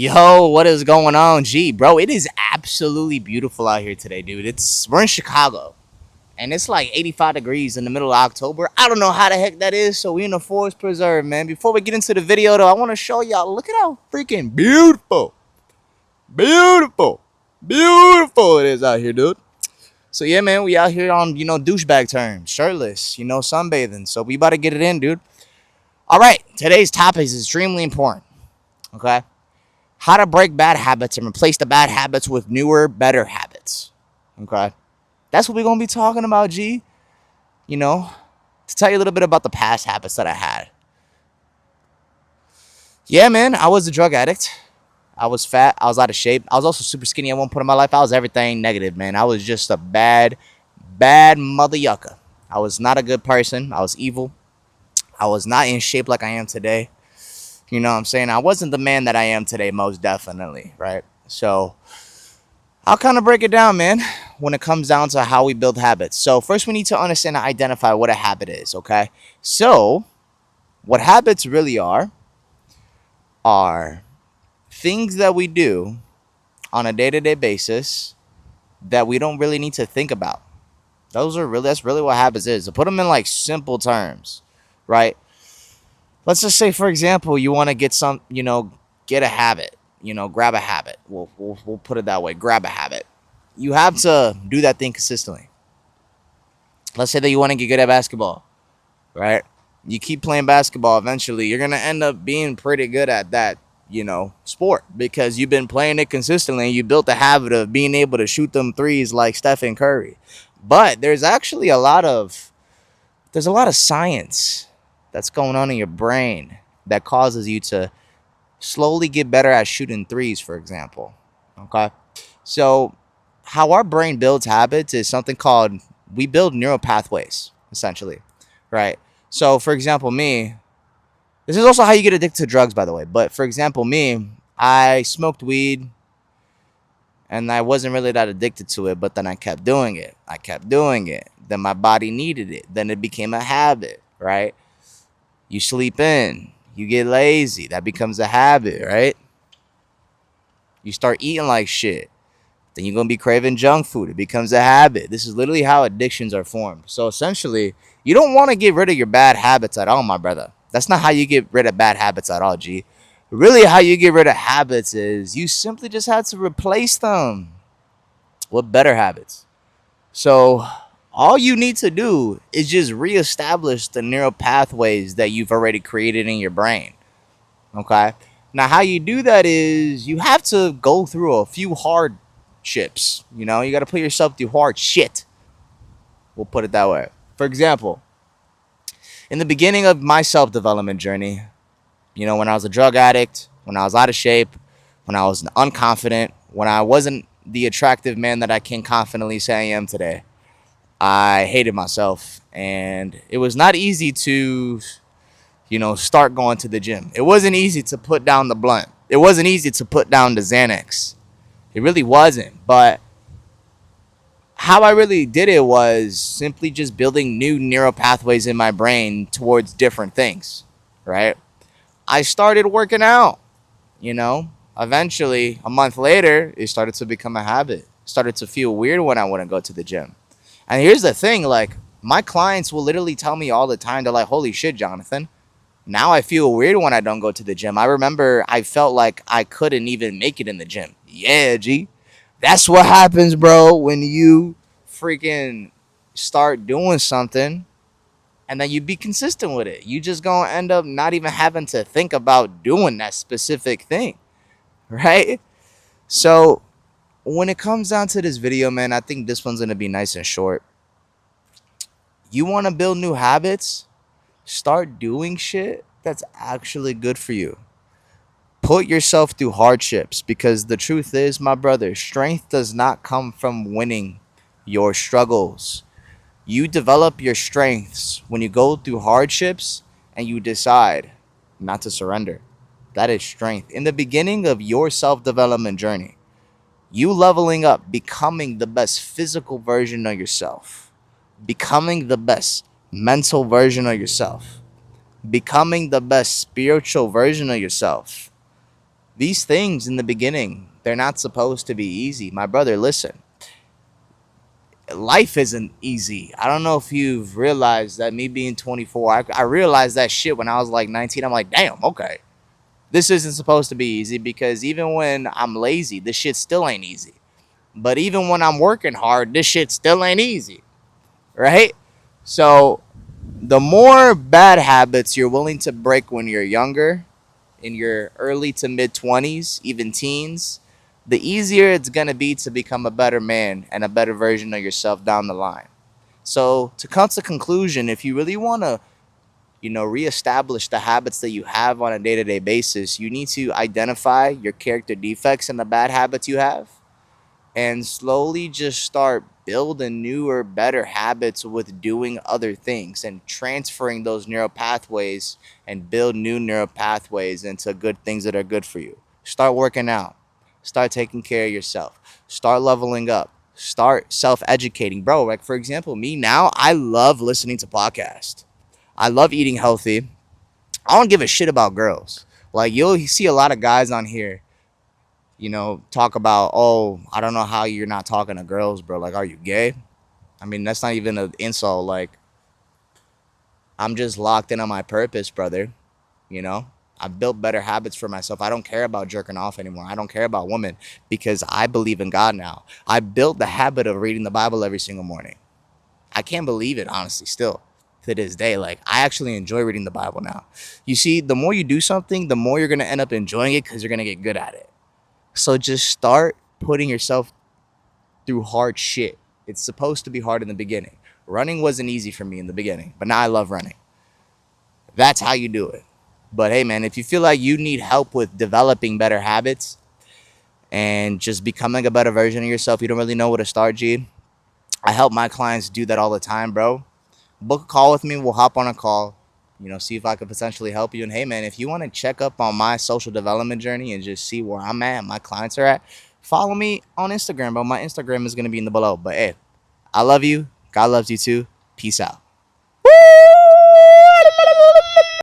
Yo, what is going on, G, bro? It is absolutely beautiful out here today, dude. We're in Chicago, and it's like 85 degrees in the middle of October. I don't know how the heck that is. So we in the forest preserve, man. Before we get into the video, though, I want to show y'all. Look at how freaking beautiful, beautiful it is out here, dude. So yeah, man, we out here on douchebag terms, shirtless, sunbathing. So we about to get it in, dude. All right, today's topic is extremely important. Okay. How to break bad habits and replace the bad habits with newer, better habits. Okay. That's what we're going to be talking about, G. To tell you a little bit about the past habits that I had. Yeah, man, I was a drug addict. I was fat. I was out of shape. I was also super skinny at one point in my life. I was everything negative, man. I was just a bad mother yucca. I was not a good person. I was evil. I was not in shape like I am today. You know what I'm saying? I wasn't the man that I am today, most definitely, right? So I'll kind of break it down, man, when it comes down to how we build habits. So first we need to understand and identify what a habit is, okay? So what habits really are things that we do on a day-to-day basis that we don't really need to think about. That's really what habits is. To put them in like simple terms, right? Let's just say, for example, you want to get a habit, grab a habit. We'll put it that way. Grab a habit. You have to do that thing consistently. Let's say that you want to get good at basketball, right? You keep playing basketball. Eventually, you're going to end up being pretty good at that, sport because you've been playing it consistently and you built the habit of being able to shoot them threes like Stephen Curry. But there's actually there's a lot of science that's going on in your brain that causes you to slowly get better at shooting threes, for example. Okay. So how our brain builds habits is something called, we build neural pathways, essentially. Right. So for example, this is also how you get addicted to drugs, by the way. But for example, I smoked weed and I wasn't really that addicted to it, but then I kept doing it. Then my body needed it. Then it became a habit, right? You sleep in, you get lazy, that becomes a habit, right? You start eating like shit, then you're going to be craving junk food. It becomes a habit. This is literally how addictions are formed. So essentially, you don't want to get rid of your bad habits at all, my brother. That's not how you get rid of bad habits at all, G. Really, how you get rid of habits is you simply just have to replace them with better habits. So all you need to do is just reestablish the neural pathways that you've already created in your brain. Okay. Now, how you do that is you have to go through a few hardships. You got to put yourself through hard shit. We'll put it that way. For example, in the beginning of my self development journey, when I was a drug addict, when I was out of shape, when I was unconfident, when I wasn't the attractive man that I can confidently say I am today, I hated myself, and it was not easy to, start going to the gym. It wasn't easy to put down the blunt. It wasn't easy to put down the Xanax. It really wasn't. But how I really did it was simply just building new neural pathways in my brain towards different things, right? I started working out, Eventually, a month later, it started to become a habit. It started to feel weird when I wouldn't go to the gym. And here's the thing, like, my clients will literally tell me all the time, they're like, holy shit, Jonathan, now I feel weird when I don't go to the gym. I remember I felt like I couldn't even make it in the gym. Yeah, G. That's what happens, bro, when you freaking start doing something and then you be consistent with it. You just gonna end up not even having to think about doing that specific thing, right? So when it comes down to this video, man, I think this one's going to be nice and short. You want to build new habits? Start doing shit that's actually good for you. Put yourself through hardships, because the truth is, my brother, strength does not come from winning your struggles. You develop your strengths when you go through hardships and you decide not to surrender. That is strength. In the beginning of your self-development journey, you leveling up, becoming the best physical version of yourself, becoming the best mental version of yourself, becoming the best spiritual version of yourself, These things in the beginning, they're not supposed to be easy. My brother, listen, life isn't easy. I don't know if you've realized that. Me being 24, I realized that shit when I was like 19. I'm like, damn, okay. This isn't supposed to be easy, because even when I'm lazy, this shit still ain't easy. But even when I'm working hard, this shit still ain't easy, right? So the more bad habits you're willing to break when you're younger, in your early to mid 20s, even teens, the easier it's going to be to become a better man and a better version of yourself down the line. So, to come to conclusion, if you really want to, reestablish the habits that you have on a day-to-day basis, you need to identify your character defects and the bad habits you have, and slowly just start building newer, better habits with doing other things and transferring those neural pathways and build new neural pathways into good things that are good for you. Start working out. Start taking care of yourself. Start leveling up. Start self educating. Bro, like for example, me now, I love listening to podcasts. I love eating healthy. I don't give a shit about girls. Like you'll see a lot of guys on here, talk about, oh, I don't know how you're not talking to girls, bro. Like, are you gay? I mean, that's not even an insult. Like, I'm just locked in on my purpose, brother. You know, I've built better habits for myself. I don't care about jerking off anymore. I don't care about women because I believe in God now. I built the habit of reading the Bible every single morning. I can't believe it, honestly, still to this day. Like, I actually enjoy reading the Bible now. You see, the more you do something, the more you're going to end up enjoying it because you're going to get good at it. So just start putting yourself through hard shit. It's supposed to be hard in the beginning. Running wasn't easy for me in the beginning, but now I love running. That's how you do it. But hey, man, if you feel like you need help with developing better habits and just becoming a better version of yourself, you don't really know where to start, G. I help my clients do that all the time, bro. Book a call with me. We'll hop on a call, see if I could potentially help you. And hey, man, if you want to check up on my social development journey and just see where I'm at, my clients are at, follow me on Instagram, bro. My Instagram is going to be in the below. But hey, I love you. God loves you too. Peace out.